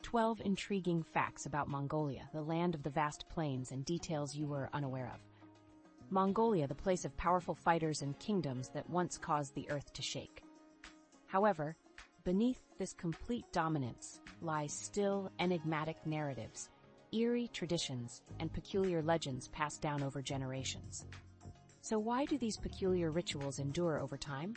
12 intriguing facts about Mongolia, the land of the vast plains, and details you were unaware of. Mongolia, the place of powerful fighters and kingdoms that once caused the earth to shake. However, beneath this complete dominance lie still enigmatic narratives, eerie traditions, and peculiar legends passed down over generations. So why do these peculiar rituals endure over time?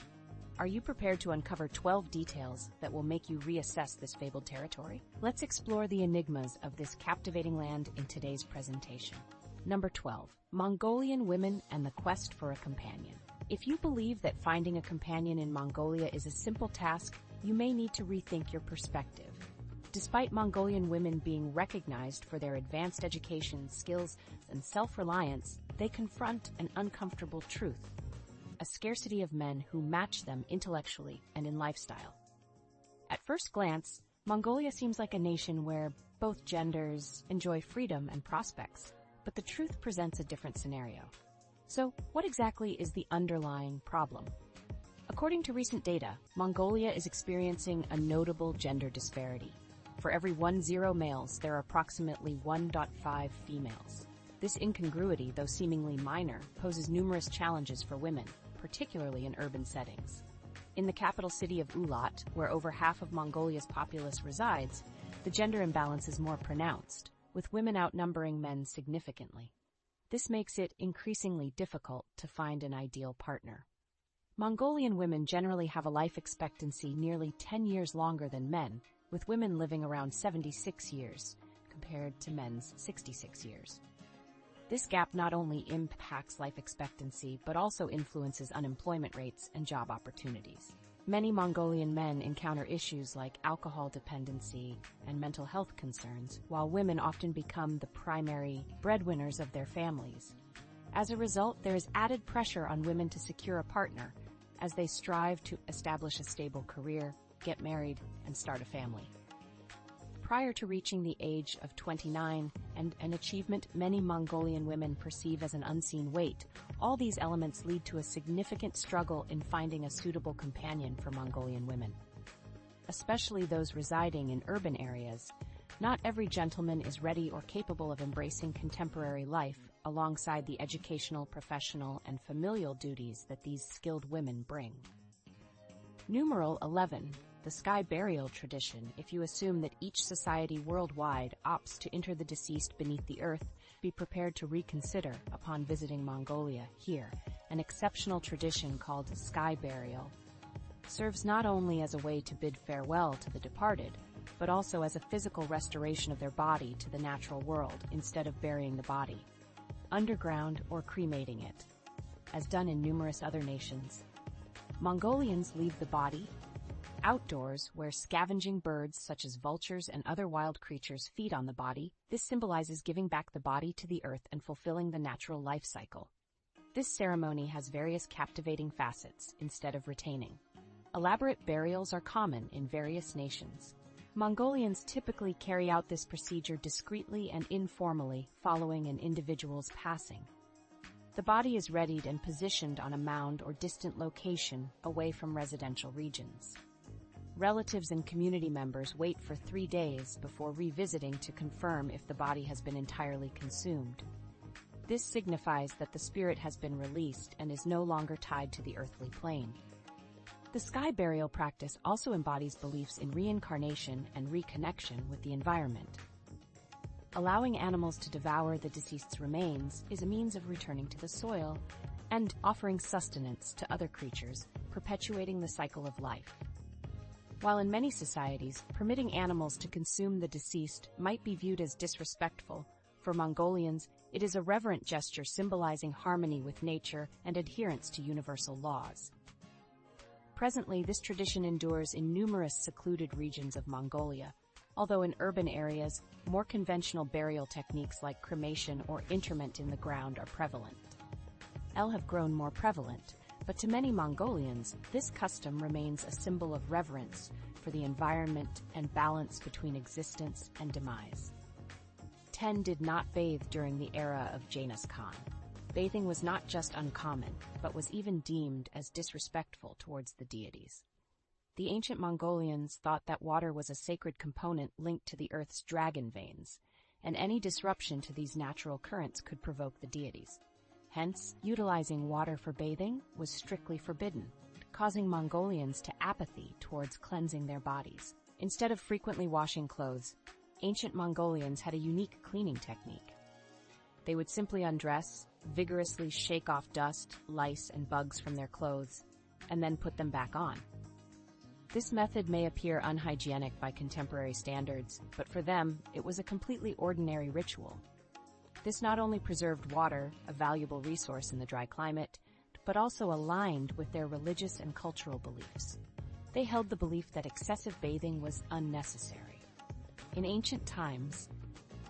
Are you prepared to uncover 12 details that will make you reassess this fabled territory? Let's explore the enigmas of this captivating land in today's presentation. Number 12. Mongolian women and the quest for a companion. If you believe that finding a companion in Mongolia is a simple task, you may need to rethink your perspective. Despite Mongolian women being recognized for their advanced education, skills, and self-reliance, they confront an uncomfortable truth: a scarcity of men who match them intellectually and in lifestyle. At first glance, Mongolia seems like a nation where both genders enjoy freedom and prospects, but the truth presents a different scenario. So, what exactly is the underlying problem? According to recent data, Mongolia is experiencing a notable gender disparity. For every 10 males, there are approximately 1.5 females. This incongruity, though seemingly minor, poses numerous challenges for women, particularly in urban settings. In the capital city of Ulat, where over half of Mongolia's populace resides, the gender imbalance is more pronounced, with women outnumbering men significantly. This makes it increasingly difficult to find an ideal partner. Mongolian women generally have a life expectancy nearly 10 years longer than men, with women living around 76 years, compared to men's 66 years. This gap not only impacts life expectancy, but also influences unemployment rates and job opportunities. Many Mongolian men encounter issues like alcohol dependency and mental health concerns, while women often become the primary breadwinners of their families. As a result, there is added pressure on women to secure a partner as they strive to establish a stable career, get married, and start a family. Prior to reaching the age of 29, and an achievement many Mongolian women perceive as an unseen weight, all these elements lead to a significant struggle in finding a suitable companion for Mongolian women. Especially those residing in urban areas, not every gentleman is ready or capable of embracing contemporary life alongside the educational, professional, and familial duties that these skilled women bring. Numeral 11. The sky burial tradition. If you assume that each society worldwide opts to inter the deceased beneath the earth, be prepared to reconsider upon visiting Mongolia. Here, an exceptional tradition called sky burial serves not only as a way to bid farewell to the departed, but also as a physical restoration of their body to the natural world instead of burying the body underground or cremating it, as done in numerous other nations. Mongolians leave the body outdoors, where scavenging birds such as vultures and other wild creatures feed on the body. This symbolizes giving back the body to the earth and fulfilling the natural life cycle. This ceremony has various captivating facets instead of retaining. Elaborate burials are common in various nations. Mongolians typically carry out this procedure discreetly and informally following an individual's passing. The body is readied and positioned on a mound or distant location away from residential regions. Relatives and community members wait for 3 days before revisiting to confirm if the body has been entirely consumed. This signifies that the spirit has been released and is no longer tied to the earthly plane. The sky burial practice also embodies beliefs in reincarnation and reconnection with the environment. Allowing animals to devour the deceased's remains is a means of returning to the soil and offering sustenance to other creatures, perpetuating the cycle of life. While in many societies, permitting animals to consume the deceased might be viewed as disrespectful, for Mongolians, it is a reverent gesture symbolizing harmony with nature and adherence to universal laws. Presently, this tradition endures in numerous secluded regions of Mongolia, although in urban areas, more conventional burial techniques like cremation or interment in the ground are prevalent. Have grown more prevalent, but to many Mongolians, this custom remains a symbol of reverence for the environment and balance between existence and demise. 10 did not bathe during the era of Genghis Khan. Bathing was not just uncommon, but was even deemed as disrespectful towards the deities. The ancient Mongolians thought that water was a sacred component linked to the earth's dragon veins, and any disruption to these natural currents could provoke the deities. Hence, utilizing water for bathing was strictly forbidden, causing Mongolians to apathy towards cleansing their bodies. Instead of frequently washing clothes, ancient Mongolians had a unique cleaning technique. They would simply undress, vigorously shake off dust, lice, and bugs from their clothes, and then put them back on. This method may appear unhygienic by contemporary standards, but for them, it was a completely ordinary ritual. This not only preserved water, a valuable resource in the dry climate, but also aligned with their religious and cultural beliefs. They held the belief that excessive bathing was unnecessary. In ancient times,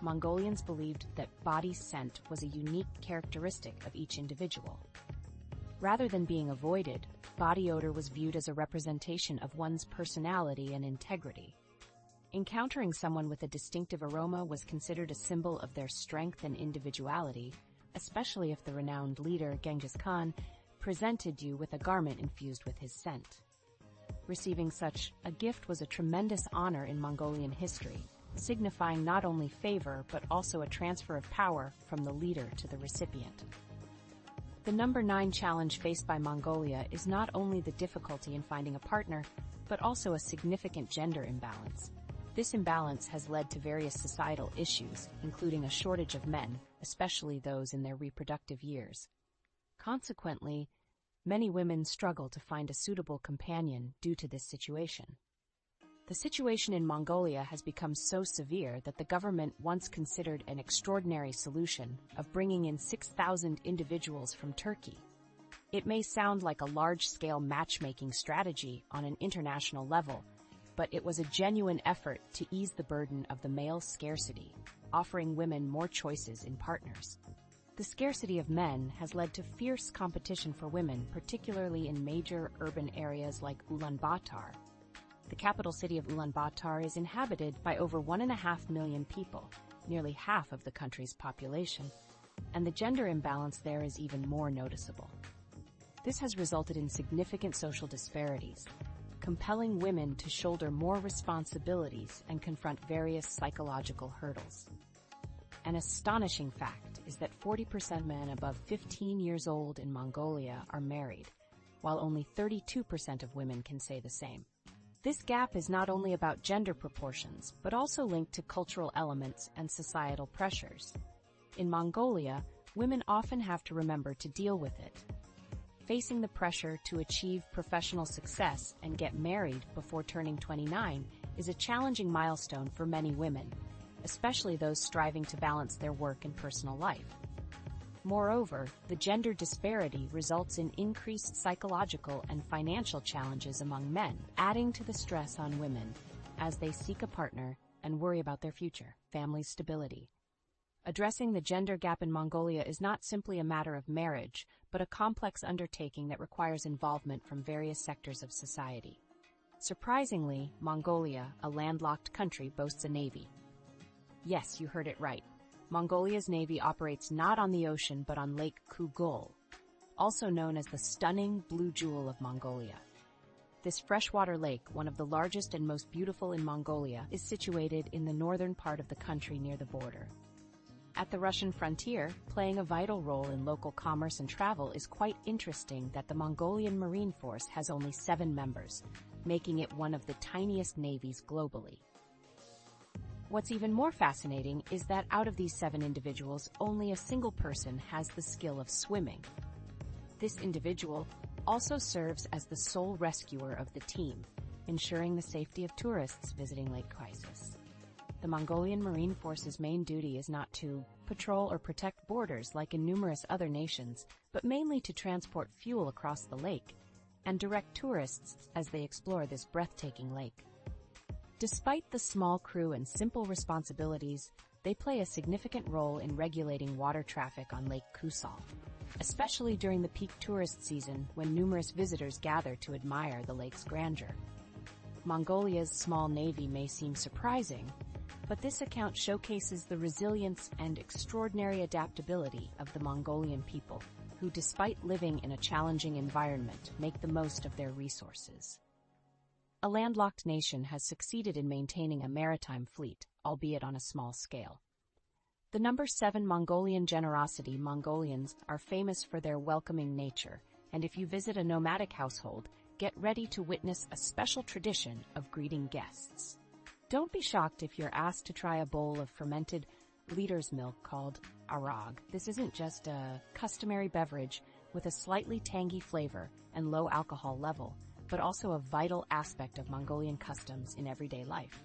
Mongolians believed that body scent was a unique characteristic of each individual. Rather than being avoided, body odor was viewed as a representation of one's personality and integrity. Encountering someone with a distinctive aroma was considered a symbol of their strength and individuality, especially if the renowned leader, Genghis Khan, presented you with a garment infused with his scent. Receiving such a gift was a tremendous honor in Mongolian history, signifying not only favor but also a transfer of power from the leader to the recipient. The number 9 challenge faced by Mongolia is not only the difficulty in finding a partner, but also a significant gender imbalance. This imbalance has led to various societal issues, including a shortage of men, especially those in their reproductive years. Consequently, many women struggle to find a suitable companion due to this situation. The situation in Mongolia has become so severe that the government once considered an extraordinary solution of bringing in 6,000 individuals from Turkey. It may sound like a large-scale matchmaking strategy on an international level, but it was a genuine effort to ease the burden of the male scarcity, offering women more choices in partners. The scarcity of men has led to fierce competition for women, particularly in major urban areas like Ulaanbaatar. The capital city of Ulaanbaatar is inhabited by over 1.5 million people, nearly half of the country's population, and the gender imbalance there is even more noticeable. This has resulted in significant social disparities, compelling women to shoulder more responsibilities and confront various psychological hurdles. An astonishing fact is that 40% men above 15 years old in Mongolia are married, while only 32% of women can say the same. This gap is not only about gender proportions, but also linked to cultural elements and societal pressures. In Mongolia, women often have to remember to deal with it. Facing the pressure to achieve professional success and get married before turning 29 is a challenging milestone for many women, especially those striving to balance their work and personal life. Moreover, the gender disparity results in increased psychological and financial challenges among men, adding to the stress on women as they seek a partner and worry about their future, family stability. Addressing the gender gap in Mongolia is not simply a matter of marriage, but a complex undertaking that requires involvement from various sectors of society. Surprisingly, Mongolia, a landlocked country, boasts a navy. Yes, you heard it right. Mongolia's navy operates not on the ocean but on Lake Kugul, also known as the stunning blue jewel of Mongolia. This freshwater lake, one of the largest and most beautiful in Mongolia, is situated in the northern part of the country near the border. At the Russian frontier, playing a vital role in local commerce and travel, is quite interesting that the Mongolian Marine Force has only 7 members, making it one of the tiniest navies globally. What's even more fascinating is that out of these 7 individuals, only a single person has the skill of swimming. This individual also serves as the sole rescuer of the team, ensuring the safety of tourists visiting Lake Crisis. The Mongolian Marine Force's main duty is not to patrol or protect borders like in numerous other nations, but mainly to transport fuel across the lake and direct tourists as they explore this breathtaking lake. Despite the small crew and simple responsibilities, they play a significant role in regulating water traffic on Lake Kusal, especially during the peak tourist season when numerous visitors gather to admire the lake's grandeur. Mongolia's small navy may seem surprising, but this account showcases the resilience and extraordinary adaptability of the Mongolian people, who, despite living in a challenging environment, make the most of their resources. a landlocked nation has succeeded in maintaining a maritime fleet, albeit on a small scale. The number 7 Mongolian generosity. Mongolians are famous for their welcoming nature, and if you visit a nomadic household, get ready to witness a special tradition of greeting guests. Don't be shocked if you're asked to try a bowl of fermented liter's milk called arag. This isn't just a customary beverage with a slightly tangy flavor and low alcohol level, but also a vital aspect of Mongolian customs in everyday life.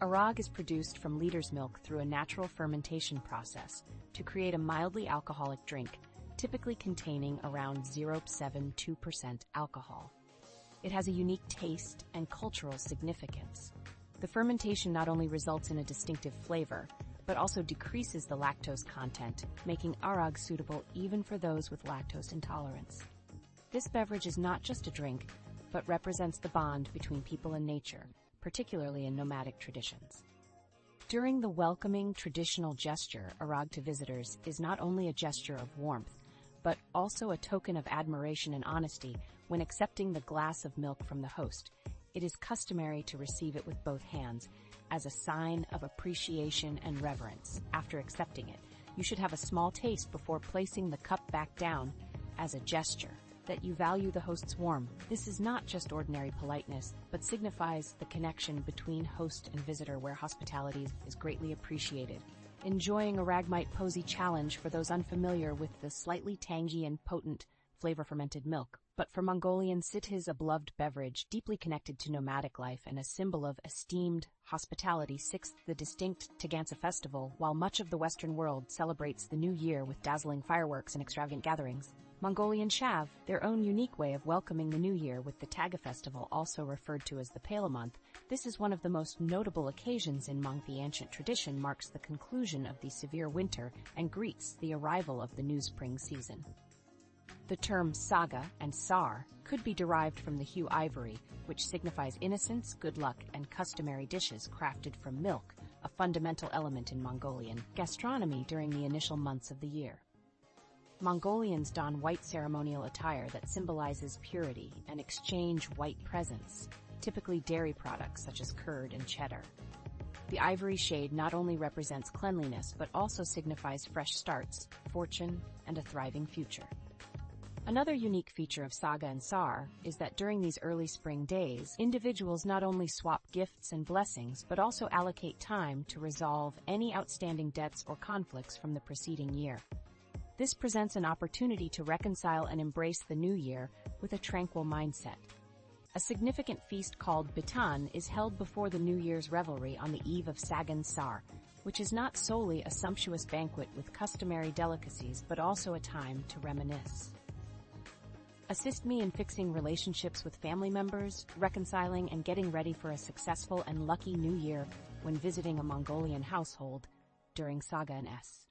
Arag is produced from liter's milk through a natural fermentation process to create a mildly alcoholic drink, typically containing around 0.72% alcohol. It has a unique taste and cultural significance. The fermentation not only results in a distinctive flavor, but also decreases the lactose content, making arag suitable even for those with lactose intolerance. This beverage is not just a drink, but represents the bond between people and nature, particularly in nomadic traditions. During the welcoming traditional gesture, arag to visitors is not only a gesture of warmth, but also a token of admiration and honesty. When accepting the glass of milk from the host, it is customary to receive it with both hands as a sign of appreciation and reverence. After accepting it, you should have a small taste before placing the cup back down as a gesture that you value the host's warmth. This is not just ordinary politeness, but signifies the connection between host and visitor where hospitality is greatly appreciated. Enjoying arag might pose a challenge for those unfamiliar with the slightly tangy and potent flavor fermented milk. But for Mongolians, it is a beloved beverage, deeply connected to nomadic life and a symbol of esteemed hospitality. 6th, the distinct Tansa Festival. While much of the Western world celebrates the New Year with dazzling fireworks and extravagant gatherings, Mongolians have their own unique way of welcoming the New Year with the Tansa Festival, also referred to as the Pale Month. This is one of the most notable occasions in Mongolian. The ancient tradition marks the conclusion of the severe winter and greets the arrival of the new spring season. The term saga and sar could be derived from the hue ivory, which signifies innocence, good luck, and customary dishes crafted from milk, a fundamental element in Mongolian gastronomy during the initial months of the year. Mongolians don white ceremonial attire that symbolizes purity and exchange white presents, typically dairy products such as curd and cheddar. The ivory shade not only represents cleanliness but also signifies fresh starts, fortune, and a thriving future. Another unique feature of saga and sar is that during these early spring days, individuals not only swap gifts and blessings but also allocate time to resolve any outstanding debts or conflicts from the preceding year. This presents an opportunity to reconcile and embrace the new year with a tranquil mindset. A significant feast called Bitan is held before the New Year's revelry on the eve of Sagan Sar, which is not solely a sumptuous banquet with customary delicacies but also a time to reminisce. Assist me in fixing relationships with family members, reconciling and getting ready for a successful and lucky new year when visiting a Mongolian household during Saga and S.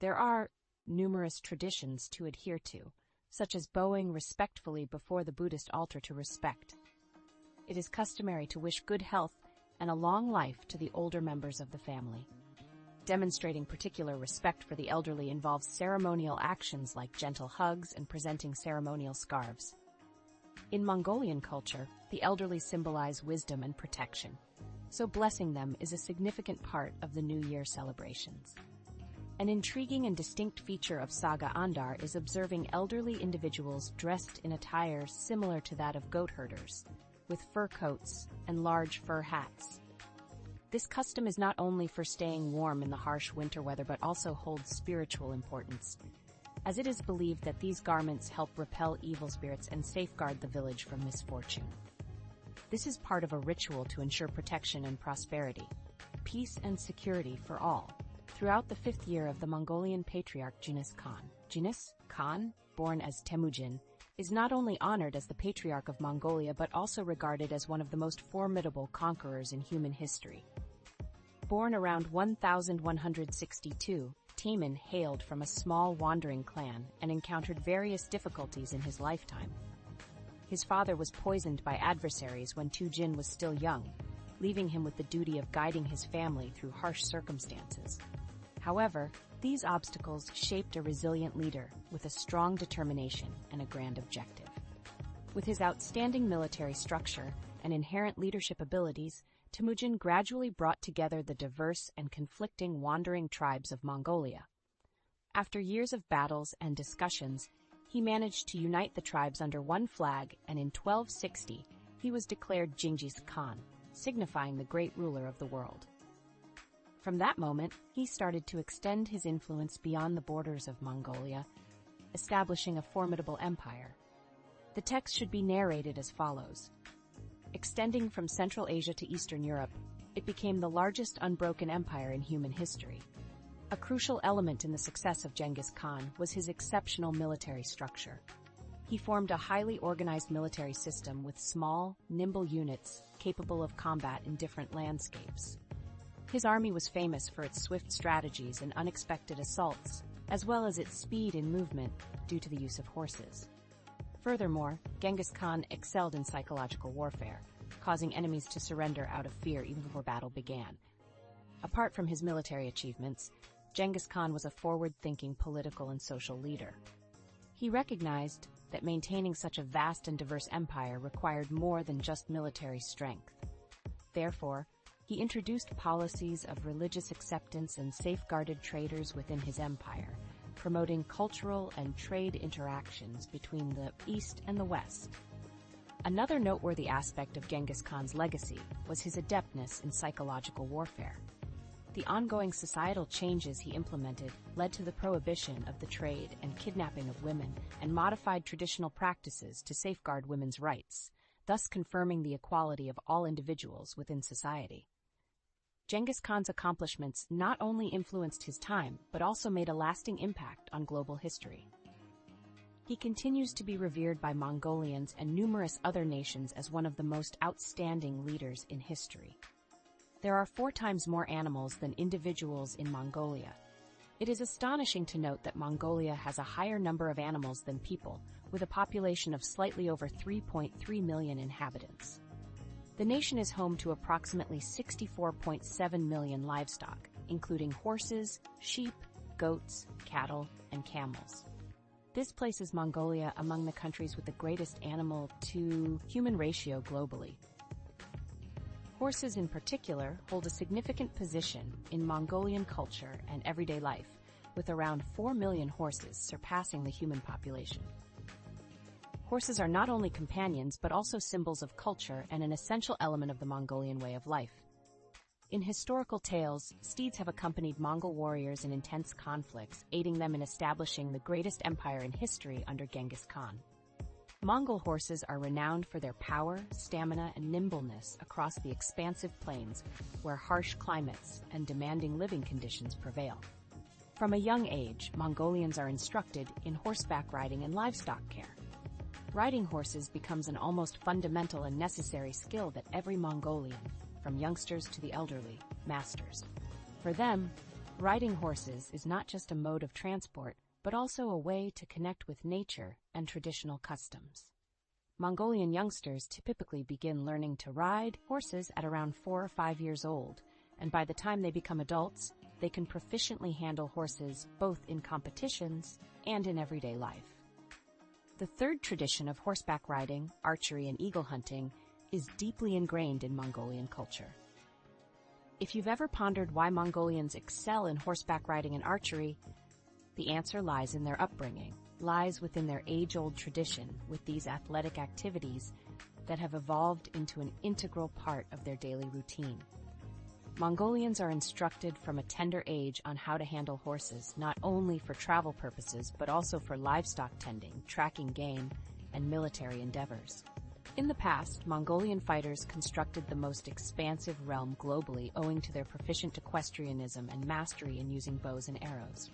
There are numerous traditions to adhere to, such as bowing respectfully before the Buddhist altar to respect. It is customary to wish good health and a long life to the older members of the family. Demonstrating particular respect for the elderly involves ceremonial actions like gentle hugs and presenting ceremonial scarves. In Mongolian culture, the elderly symbolize wisdom and protection, so blessing them is a significant part of the New Year celebrations. An intriguing and distinct feature of Saga Andar is observing elderly individuals dressed in attire similar to that of goat herders, with fur coats and large fur hats. This custom is not only for staying warm in the harsh winter weather but also holds spiritual importance, as it is believed that these garments help repel evil spirits and safeguard the village from misfortune. This is part of a ritual to ensure protection and prosperity, peace and security for all. Throughout the 5th year of the Mongolian patriarch Genghis Khan, Genghis Khan, born as Temujin, is not only honored as the patriarch of Mongolia but also regarded as one of the most formidable conquerors in human history. Born around 1162, Temujin hailed from a small wandering clan and encountered various difficulties in his lifetime. His father was poisoned by adversaries when Temujin was still young, leaving him with the duty of guiding his family through harsh circumstances. However, these obstacles shaped a resilient leader with a strong determination and a grand objective. With his outstanding military structure and inherent leadership abilities, Temujin gradually brought together the diverse and conflicting wandering tribes of Mongolia. After years of battles and discussions, he managed to unite the tribes under one flag, and in 1260, he was declared Genghis Khan, signifying the great ruler of the world. From that moment, he started to extend his influence beyond the borders of Mongolia, establishing a formidable empire. The text should be narrated as follows. Extending from Central Asia to Eastern Europe, it became the largest unbroken empire in human history. A crucial element in the success of Genghis Khan was his exceptional military structure. He formed a highly organized military system with small, nimble units capable of combat in different landscapes. His army was famous for its swift strategies and unexpected assaults, as well as its speed in movement due to the use of horses. Furthermore, Genghis Khan excelled in psychological warfare, causing enemies to surrender out of fear even before battle began. Apart from his military achievements, Genghis Khan was a forward-thinking political and social leader. He recognized that maintaining such a vast and diverse empire required more than just military strength. Therefore, he introduced policies of religious acceptance and safeguarded traders within his empire, promoting cultural and trade interactions between the East and the West. Another noteworthy aspect of Genghis Khan's legacy was his adeptness in psychological warfare. The ongoing societal changes he implemented led to the prohibition of the trade and kidnapping of women and modified traditional practices to safeguard women's rights, thus confirming the equality of all individuals within society. Genghis Khan's accomplishments not only influenced his time, but also made a lasting impact on global history. He continues to be revered by Mongolians and numerous other nations as one of the most outstanding leaders in history. There are 4 times more animals than individuals in Mongolia. It is astonishing to note that Mongolia has a higher number of animals than people, with a population of slightly over 3.3 million inhabitants. The nation is home to approximately 64.7 million livestock, including horses, sheep, goats, cattle, and camels. This places Mongolia among the countries with the greatest animal-to-human ratio globally. Horses in particular hold a significant position in Mongolian culture and everyday life, with around 4 million horses surpassing the human population. Horses are not only companions but also symbols of culture and an essential element of the Mongolian way of life. In historical tales, steeds have accompanied Mongol warriors in intense conflicts, aiding them in establishing the greatest empire in history under Genghis Khan. Mongol horses are renowned for their power, stamina, and nimbleness across the expansive plains where harsh climates and demanding living conditions prevail. From a young age, Mongolians are instructed in horseback riding and livestock care. Riding horses becomes an almost fundamental and necessary skill that every Mongolian, from youngsters to the elderly, masters. For them, riding horses is not just a mode of transport, but also a way to connect with nature and traditional customs. Mongolian youngsters typically begin learning to ride horses at around 4 or 5 years old, and by the time they become adults, they can proficiently handle horses both in competitions and in everyday life. The third tradition of horseback riding, archery, and eagle hunting is deeply ingrained in Mongolian culture. If you've ever pondered why Mongolians excel in horseback riding and archery, the answer lies in their upbringing, lies within their age-old tradition with these athletic activities that have evolved into an integral part of their daily routine. Mongolians are instructed from a tender age on how to handle horses, not only for travel purposes, but also for livestock tending, tracking game, and military endeavors. In the past, Mongolian fighters constructed the most expansive realm globally owing to their proficient equestrianism and mastery in using bows and arrows.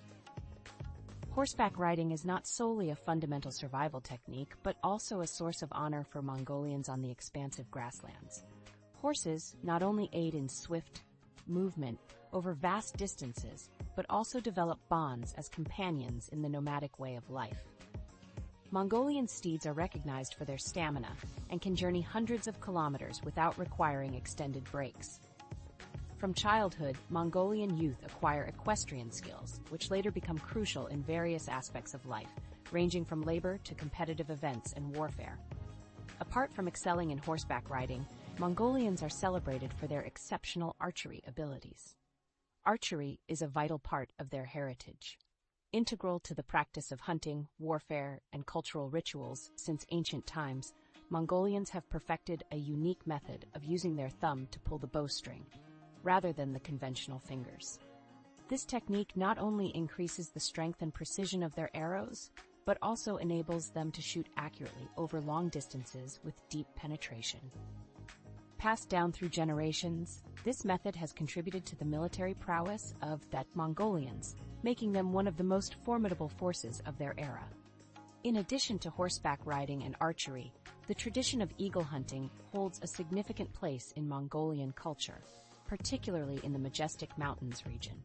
Horseback riding is not solely a fundamental survival technique, but also a source of honor for Mongolians on the expansive grasslands. Horses not only aid in swift movement over vast distances, but also develop bonds as companions in the nomadic way of life. Mongolian steeds are recognized for their stamina and can journey hundreds of kilometers without requiring extended breaks. From childhood, Mongolian youth acquire equestrian skills, which later become crucial in various aspects of life, ranging from labor to competitive events and warfare. Apart from excelling in horseback riding, Mongolians are celebrated for their exceptional archery abilities. Archery is a vital part of their heritage, integral to the practice of hunting, warfare, and cultural rituals. Since ancient times, Mongolians have perfected a unique method of using their thumb to pull the bowstring, rather than the conventional fingers. This technique not only increases the strength and precision of their arrows, but also enables them to shoot accurately over long distances with deep penetration. Passed down through generations, this method has contributed to the military prowess of the Mongolians, making them one of the most formidable forces of their era. In addition to horseback riding and archery, the tradition of eagle hunting holds a significant place in Mongolian culture, particularly in the majestic mountains region.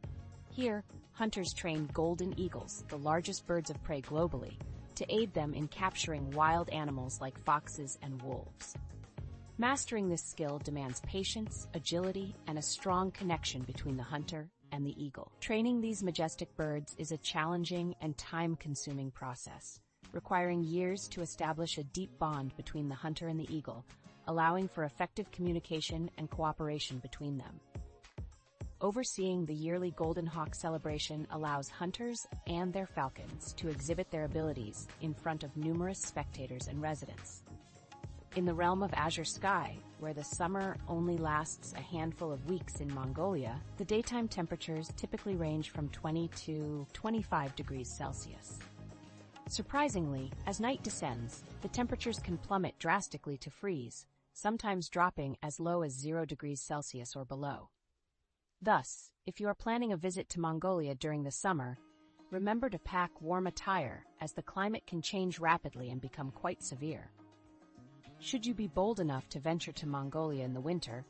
Here, hunters train golden eagles, the largest birds of prey globally, to aid them in capturing wild animals like foxes and wolves. Mastering this skill demands patience, agility, and a strong connection between the hunter and the eagle. Training these majestic birds is a challenging and time-consuming process, requiring years to establish a deep bond between the hunter and the eagle, allowing for effective communication and cooperation between them. Overseeing the yearly Golden Hawk celebration allows hunters and their falcons to exhibit their abilities in front of numerous spectators and residents. In the realm of azure sky, where the summer only lasts a handful of weeks in Mongolia, the daytime temperatures typically range from 20 to 25 degrees Celsius. Surprisingly, as night descends, the temperatures can plummet drastically to freeze, sometimes dropping as low as 0 degrees Celsius or below. Thus, if you are planning a visit to Mongolia during the summer, remember to pack warm attire, as the climate can change rapidly and become quite severe. Should you be bold enough to venture to Mongolia in the winter,